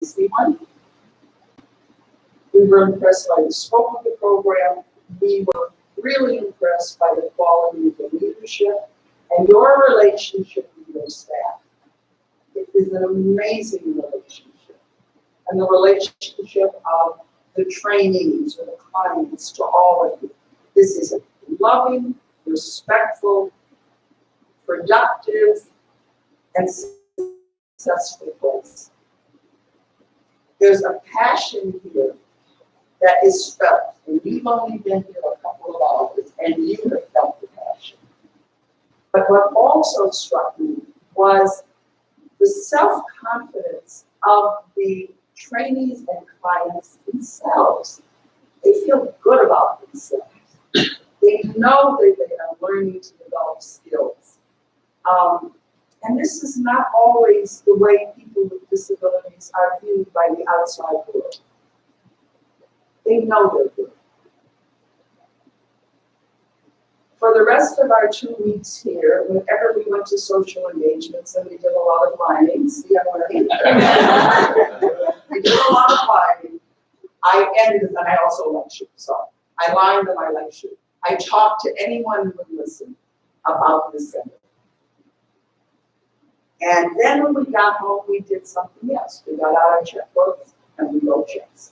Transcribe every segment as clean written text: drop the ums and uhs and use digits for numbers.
see one. We were impressed by the scope of the program. We were really impressed by the quality of the leadership and your relationship with your staff. It is an amazing relationship. And the relationship of the trainees or the clients to all of you. This is a loving, respectful, productive, and successful place. There's a passion here that is felt, and you've only been here a couple of hours, and you have felt the passion. But what also struck me was the self-confidence of the trainees and clients themselves. They feel good about themselves. They know that they are learning to develop skills. And this is not always the way people with disabilities are viewed by the outside world. They know they're good. For the rest of our 2 weeks here, whenever we went to social engagements and we did a lot of lining, see, I'm learning. We did a lot of lining. I ended, and I also lectured, so I lined and I lectured. I talked to anyone who would listen about the center. And then when we got home, we did something else. We got out our checkbooks and we wrote checks.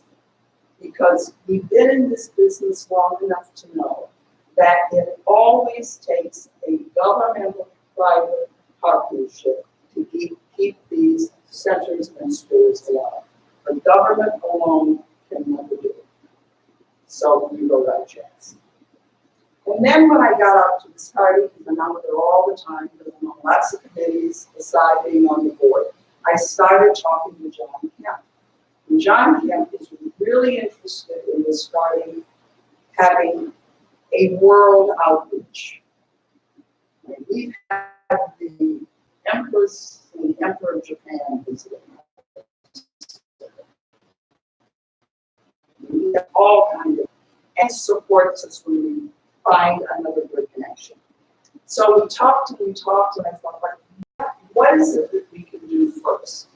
Because we've been in this business long enough to know that it always takes a governmental-private partnership to keep these centers and schools alive. The government alone can never do it. So we wrote our checks. And then when I got out to Viscardi, because I'm out there all the time, because I'm on lots of committees aside being on the board, I started talking to John Kemp. And John Kemp is really interested in Viscardi having a world outreach. And we've had the Empress and the Emperor of Japan visiting. We have all kinds of, and supports us when we find another good connection. So we talked, and I thought, what is it that we can do first?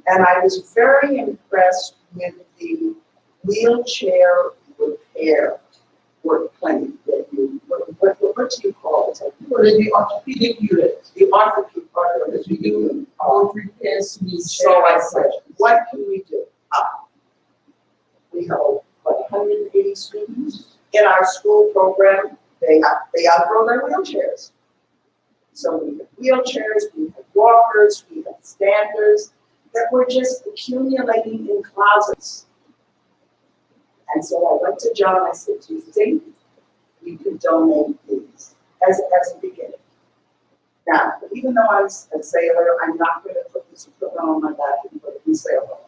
And I was very impressed with the wheelchair repair work clinic that you, what do you call it? What is the orthopedic unit? The orthopedic part of it. We do all repairs to these chairs. So I said, what can we do? We have, what, 180 students in our school program. They outgrow their wheelchairs. So we have wheelchairs, we have walkers, we have standers that were just accumulating in closets. And so I went to John, I said, do you think we could donate these as a beginning? Now, even though I'm a sailor, I'm not going to put this equipment on my back and put it in sailboat.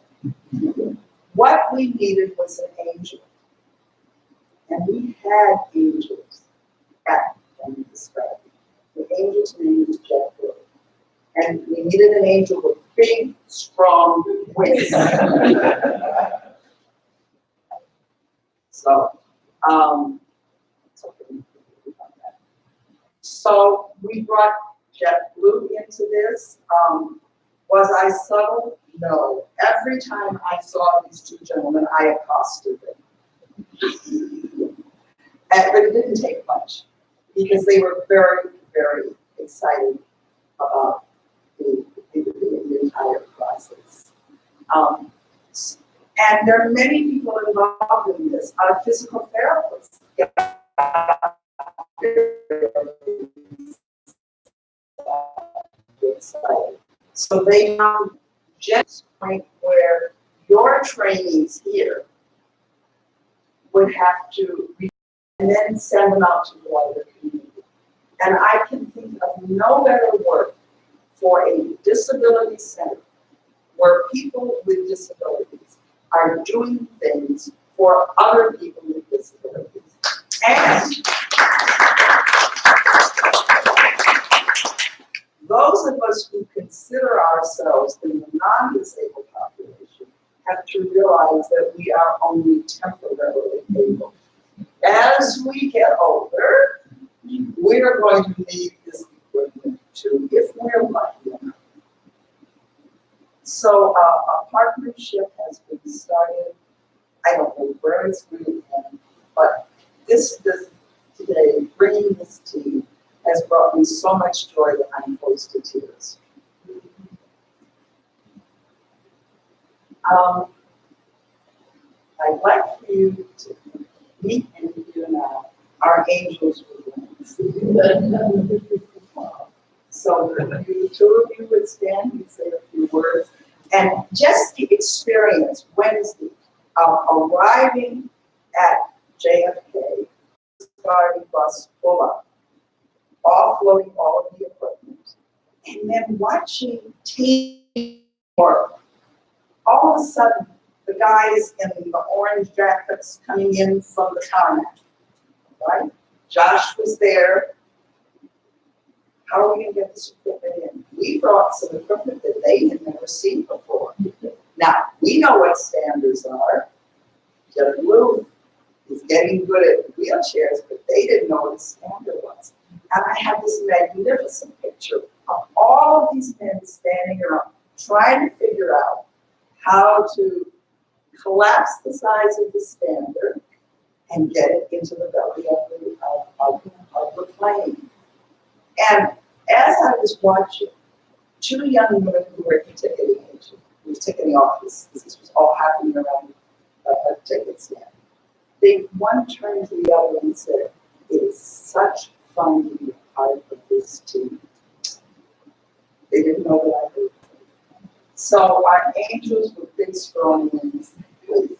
What we needed was an angel. And we had angels at Viscardi. The angel's name is Jeff Wood. And we needed an angel with big, strong wings. So we brought Jeff Blue into this. Was I subtle? No. Every time I saw these two gentlemen, I accosted them. But it didn't take much because they were very, very excited about the entire process. And there are many people involved in this. Our physical therapists. So they found just a point where your trainees here would have to and then send them out to the wider community. And I can think of no better work for a disability center where people with disabilities are doing things for other people with disabilities. And those of us who consider ourselves in the non-disabled population have to realize that we are only temporarily able. As we get older, we are going to need this equipment too, if we're lucky enough. So a partnership has been started. I don't know where it's going to end, but this today, bringing this team has brought me so much joy that I'm close to tears. I'd like for you to meet and you now our angels with wings. So the two of you would stand and say a few words. And just the experience Wednesday of arriving at JFK, Viscardi bus full up, offloading all of the equipment, and then watching team work. All of a sudden, the guys in the orange jackets coming in from the tarmac, right? Josh was there. How are we going to get this equipment in? We brought some equipment that they had never seen before. Now, we know what standards are. Jeff Blue is getting good at wheelchairs, but they didn't know what a standard was. And I have this magnificent picture of all of these men standing around, trying to figure out how to collapse the size of the standard and get it into the belly of the plane. And as I was watching, two young women who were at the ticketing agent, who was ticketing office, this was all happening around a ticket stand. One turned to the other and said, "It is such fun to be a part of this team." They didn't know that I heard. So our angels with big strong wings, please.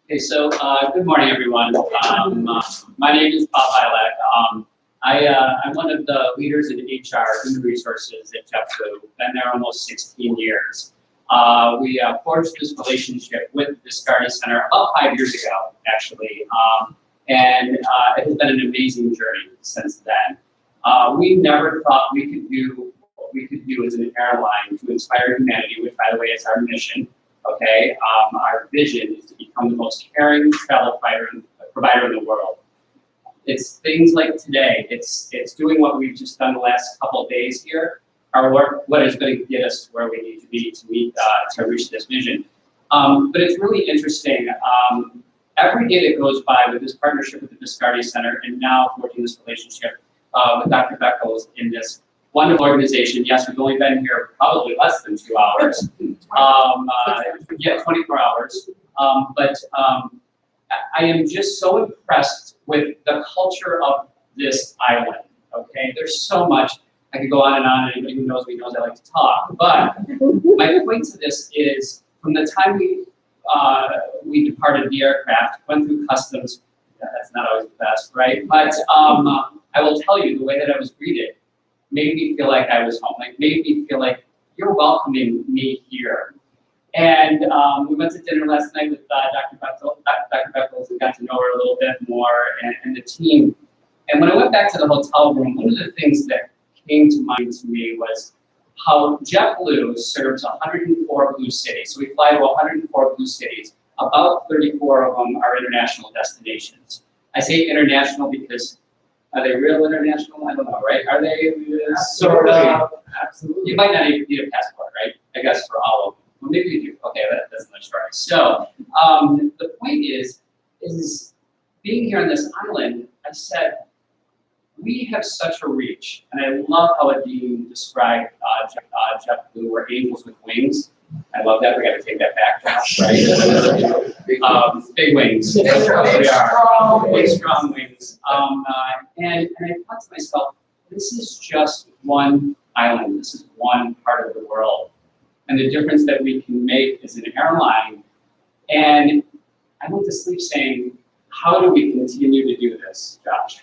Okay, so good morning, everyone. My name is Bob Bilek. I'm one of the leaders in HR, Human Resources at JetBlue. Been there almost 16 years. We forged this relationship with the Viscardi Center about 5 years ago, actually, and it has been an amazing journey since then. We never thought we could do what we could do as an airline to inspire humanity, which, by the way, is our mission. Okay, our vision is to become the most caring travel provider in the world. It's things like today. It's doing what we've just done the last couple of days here. Our work, what is going to get us to where we need to be to meet to reach this vision. But it's really interesting. Every day that goes by with this partnership with the Viscardi Center, and now forging this relationship with Dr. Beckles in this wonderful organization. Yes, we've only been here probably less than 2 hours. Yeah, 24 hours. But I am just so impressed with the culture of this island. Okay, there's so much. I could go on and on. Anybody who knows me knows I like to talk. But my point to this is, from the time we departed the aircraft, went through customs. That's not always the best, right? But I will tell you, the way that I was greeted made me feel like I was home. Like, made me feel like you're welcoming me here. And we went to dinner last night with Dr. Beckles and got to know her a little bit more, and the team. And when I went back to the hotel room, one of the things that came to mind to me was how JetBlue serves 104 blue cities. So we fly to 104 blue cities. About 34 of them are international destinations. I say international because, are they real international? I don't know, right? Are they sort of? Absolutely. You might not even need a passport, right? I guess for all of them. Well, maybe you do. Okay, that's another story. So the point is being here on this island, I said, we have such a reach, and I love how Adine described JetBlue, we're angels with wings. I love that. We got to take that back, Josh, right? Big wings. We are big, strong wings. And I thought to myself, this is just one island. This is one part of the world, and the difference that we can make as an airline. And I went to sleep saying, how do we continue to do this, Josh?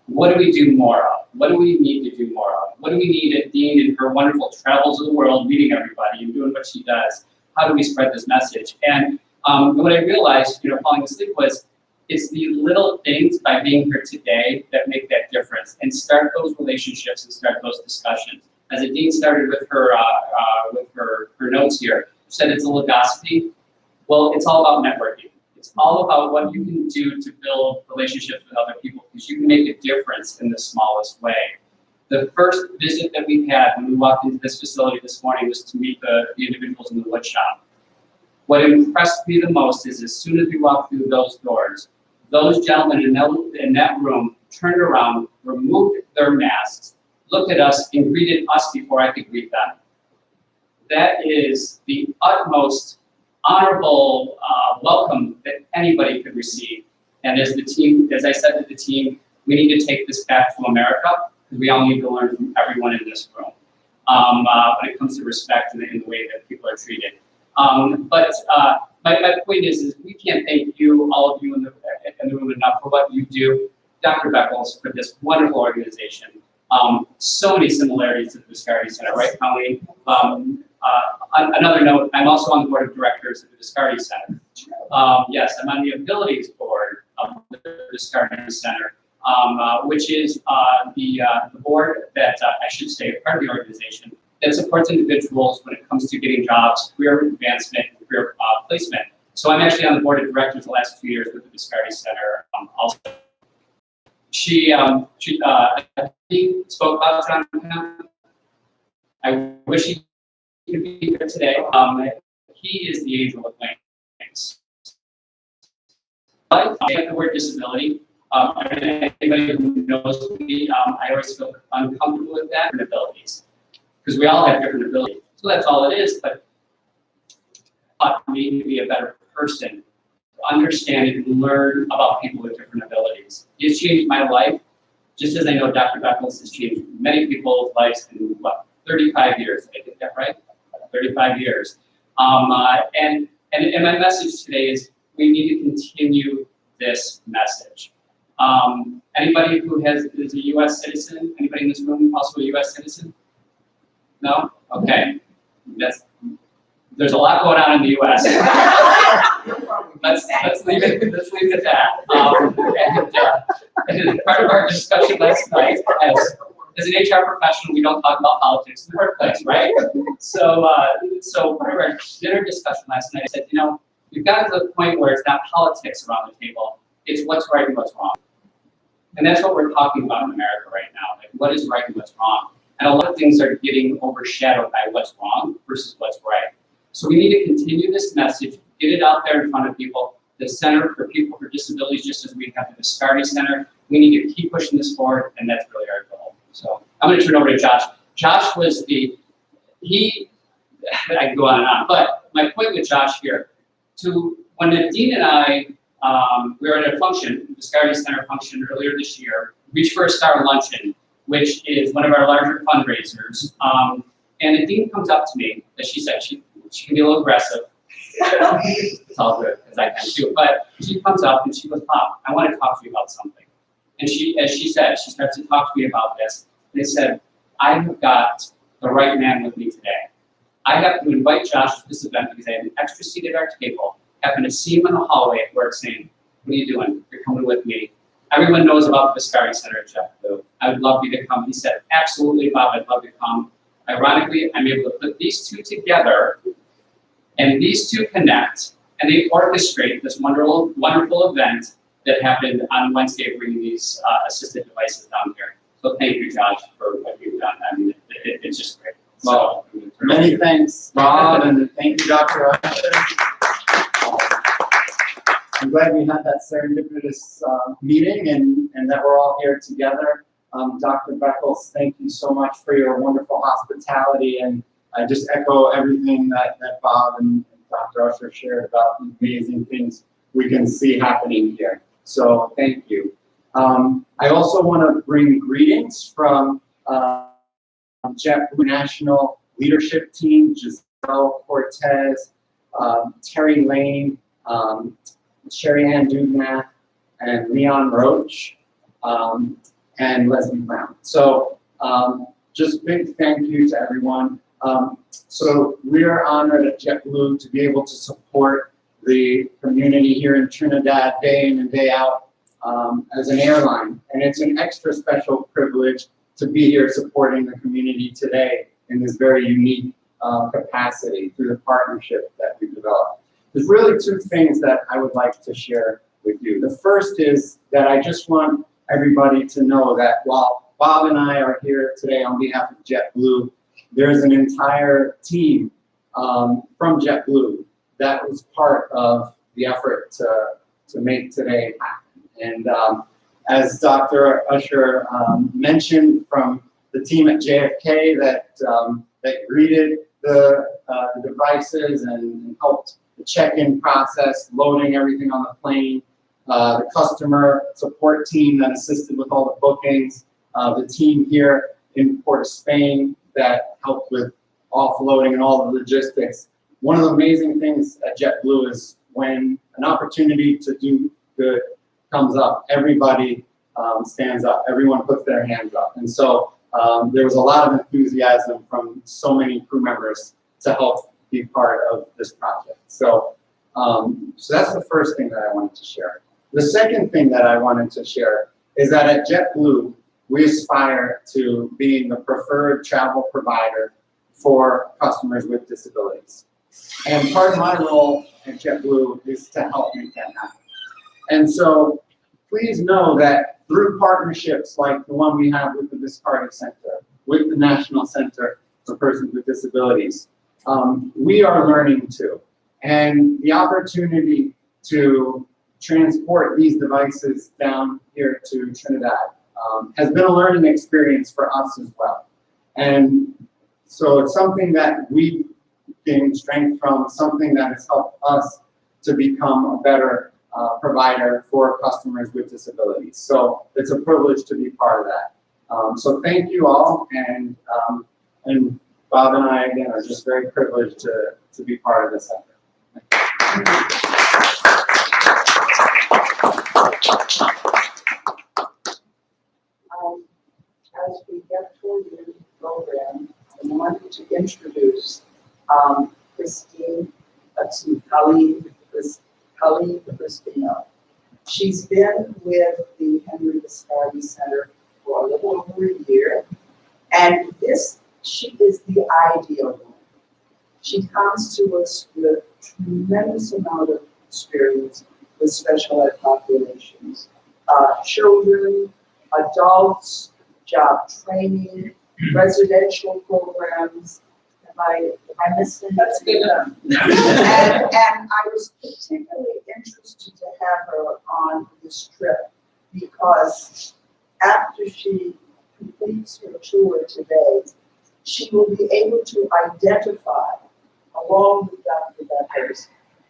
What do we do more of? What do we need to do more of? What do we need at Dean and her wonderful travels of the world, meeting everybody and doing what she does? How do we spread this message? And what I realized, falling asleep, was it's the little things by being here today that make that difference, and start those relationships and start those discussions. As Dean started with her notes here, she said it's a legosity. Well, it's all about networking. It's all about what you can do to build relationships with other people, because you can make a difference in the smallest way. The first visit that we had when we walked into this facility this morning was to meet the individuals in the wood shop. What impressed me the most is as soon as we walked through those doors, those gentlemen in that room turned around, removed their masks, looked at us, and greeted us before I could greet them. That is the utmost honorable welcome that anybody could receive. And as the team, as I said to the team, we need to take this back to America, because we all need to learn from everyone in this room when it comes to respect and in the way that people are treated. My point is we can't thank you, all of you in the room enough for what you do. Dr. Beckles, for this wonderful organization. So many similarities to the Viscardi Center, right, Colleen? Another note, I'm also on the board of directors of the Viscardi Center. Yes, I'm on the abilities board of the Viscardi Center, which is the board that, I should say, part of the organization that supports individuals when it comes to getting jobs, career advancement, career placement. So I'm actually on the board of directors the last 2 years with the Viscardi Center also. She spoke about John Kemp. I wish he could be here today. He is the angel of wings. I have the word disability. Anybody who knows me, I always feel uncomfortable with that, and abilities. Because we all have different abilities. So that's all it is, but it taught me to be a better person, to understand and learn about people with different abilities. It's changed my life, just as I know Dr. Beckles has changed many people's lives in, 35 years, did I get that right? 35 years. And my message today is we need to continue this message. Anybody who is a U.S. citizen? Anybody in this room also a U.S. citizen? No? Okay. There's a lot going on in the U.S. let's leave it at that. And part of our discussion last night, as an HR professional, we don't talk about politics in the workplace, right? So part of our dinner discussion last night, I said, we've gotten to the point where it's not politics around the table, it's what's right and what's wrong. And that's what we're talking about in America right now, like what is right and what's wrong. And a lot of things are getting overshadowed by what's wrong versus what's right. So we need to continue this message, get it out there in front of people. The Center for People with Disabilities, just as we have the Viscardi Center, we need to keep pushing this forward, and that's really our goal. So I'm going to turn over to Josh. Josh was I can go on and on, but my point with Josh here, when Nadine and I, we were at a function, the Viscardi Center function earlier this year, Reach for a Star Luncheon, which is one of our larger fundraisers. And Nadine comes up to me, as she said, she can be a little aggressive. It's all good, because I can too. But she comes up and she goes, Pop, I want to talk to you about something. And as she said, she starts to talk to me about this. They said, I have got the right man with me today. I have to invite Josh to this event because I have an extra seat at our table. Happened to see him in the hallway at work saying, what are you doing? You're coming with me. Everyone knows about the Viscardi Center at JetBlue. I would love you to come. He said, absolutely, Bob, I'd love you to come. Ironically, I'm able to put these two together, and these two connect, and they orchestrate this wonderful event that happened on Wednesday, bringing these assistive devices down here. So thank you, Josh, for what you've done. I mean, it's just great. Well, many thanks, Bob, and thank you, Dr. Usher. I'm glad we had that serendipitous meeting and that we're all here together. Dr. Beckles, thank you so much for your wonderful hospitality, and I just echo everything that Bob and Dr. Usher shared about the amazing things we can see happening here. So thank you. I also want to bring greetings from JetBlue National Leadership Team, Giselle Cortez, Terry Lane, Sherry Ann Dugnath, and Leon Roach, and Leslie Brown. So just big thank you to everyone. So we are honored at JetBlue to be able to support the community here in Trinidad day in and day out as an airline. And it's an extra special privilege to be here supporting the community today in this very unique capacity through the partnership that we've developed. there's really two things that I would like to share with you. The first is that I just want everybody to know that while Bob and I are here today on behalf of JetBlue, there's an entire team from JetBlue that was part of the effort to make today happen. And as Dr. Usher mentioned, from the team at JFK that greeted the devices and helped the check-in process, loading everything on the plane, the customer support team that assisted with all the bookings, the team here in Port of Spain that helped with offloading and all the logistics. One of the amazing things at JetBlue is when an opportunity to do good comes up, everybody stands up, everyone puts their hands up. And so there was a lot of enthusiasm from so many crew members to help be part of this project. So, so that's the first thing that I wanted to share. The second thing that I wanted to share is that at JetBlue, we aspire to being the preferred travel provider for customers with disabilities. And part of my role at JetBlue is to help make that happen. And so please know that through partnerships like the one we have with the Viscardi Center, with the National Center for Persons with Disabilities, we are learning too. And the opportunity to transport these devices down here to Trinidad has been a learning experience for us as well. And so it's something that we gain strength from, something that has helped us to become a better provider for customers with disabilities. So it's a privilege to be part of that. So thank you all, and Bob and I, again, are just very privileged to be part of this effort. As we get toward the end of the program, I wanted to introduce Khalid Christina. She's been with the Henry Viscardi Center for a little over a year, and she is the ideal woman. She comes to us with a tremendous amount of experience with special ed populations, children, adults, job training, residential programs. Am I missing? That's good enough. and I was particularly interested to have her on this trip because after she completes her tour today, she will be able to identify, along with Dr. Beckers,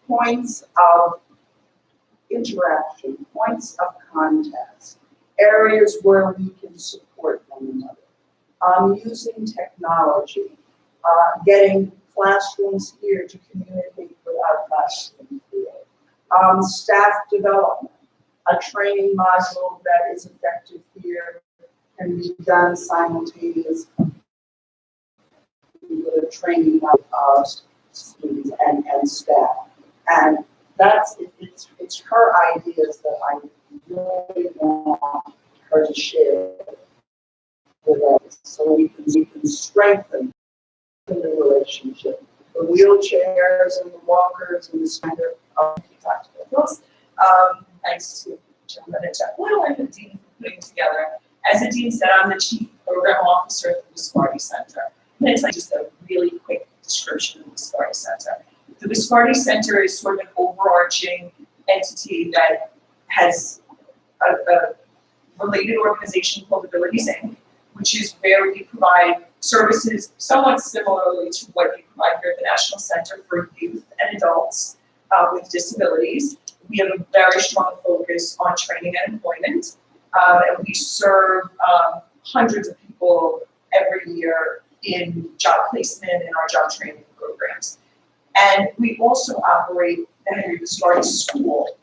points of interaction, points of contact, areas where we can support one another, using technology, getting classrooms here to communicate with our classroom here, staff development, a training module that is effective here can be done simultaneously with a training of students and staff. And it's her ideas that I really want her to share with us so we can strengthen the relationship. The wheelchairs and the walkers and the standard Thanks to gentlemen at JetBlue and the dean for putting together. As the dean said, I'm the chief program officer at the Viscardi Center. And it's like just a really quick description of the Viscardi Center. The Viscardi Center is sort of an overarching entity that has a related organization called Abilities Inc., which is where we provide services somewhat similarly to what we provide here at the National Center for Youth and Adults with Disabilities. We have a very strong focus on training and employment, and we serve hundreds of people every year in job placement and our job training programs. And we also operate the Henry Viscardi School,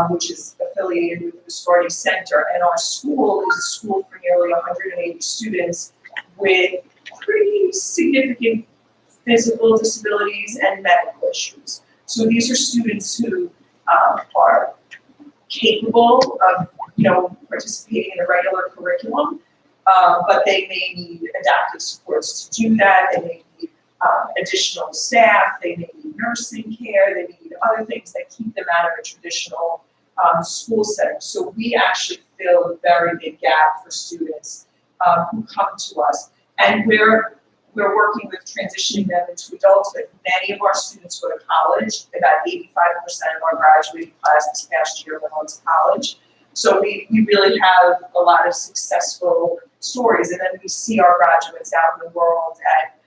which is affiliated with the Viscardi Center. And our school is a school for nearly 180 students with pretty significant physical disabilities and medical issues. So these are students who are capable of, participating in a regular curriculum, but they may need adaptive supports to do that. They may need additional staff. They may need nursing care. They may need other things that keep them out of a traditional school setting. So we actually fill a very big gap for students who come to us. And we're working with transitioning them into adulthood. Many of our students go to college. About 85% of our graduating class this past year went on to college. So we really have a lot of successful stories. And then we see our graduates out in the world at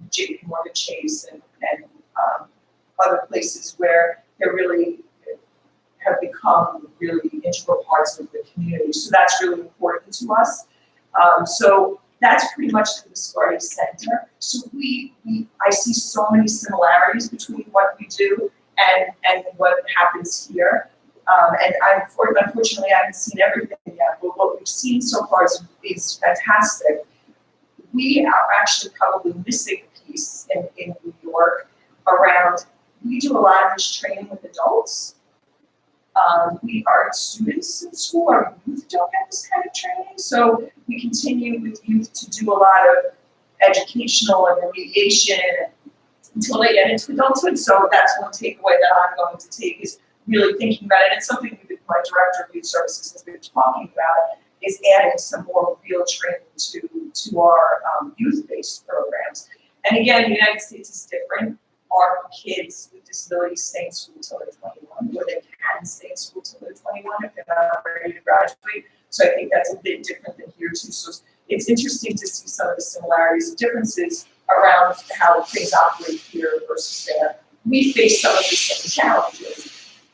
JP Morgan Chase and other places where they really have become really integral parts of the community. So that's really important to us. So that's pretty much the Viscardi Center. So I see so many similarities between what we do and what happens here. And unfortunately, I haven't seen everything yet, but what we've seen so far is fantastic. We are actually probably missing a piece in New York around, we do a lot of this training with adults. Our students in school, our youth don't get this kind of training, so we continue with youth to do a lot of educational and remediation until they get into adulthood. So that's one takeaway that I'm going to take, is really thinking about it. And it's something my director of youth services has been talking about, is adding some more real training to our youth-based programs. And again, the United States is different. Our kids with disabilities stay in school until they're 21, or they can stay in school until they're 21 if they're not ready to graduate. So I think that's a bit different than here too. So it's interesting to see some of the similarities and differences around how things operate here versus there. We face some of the same challenges.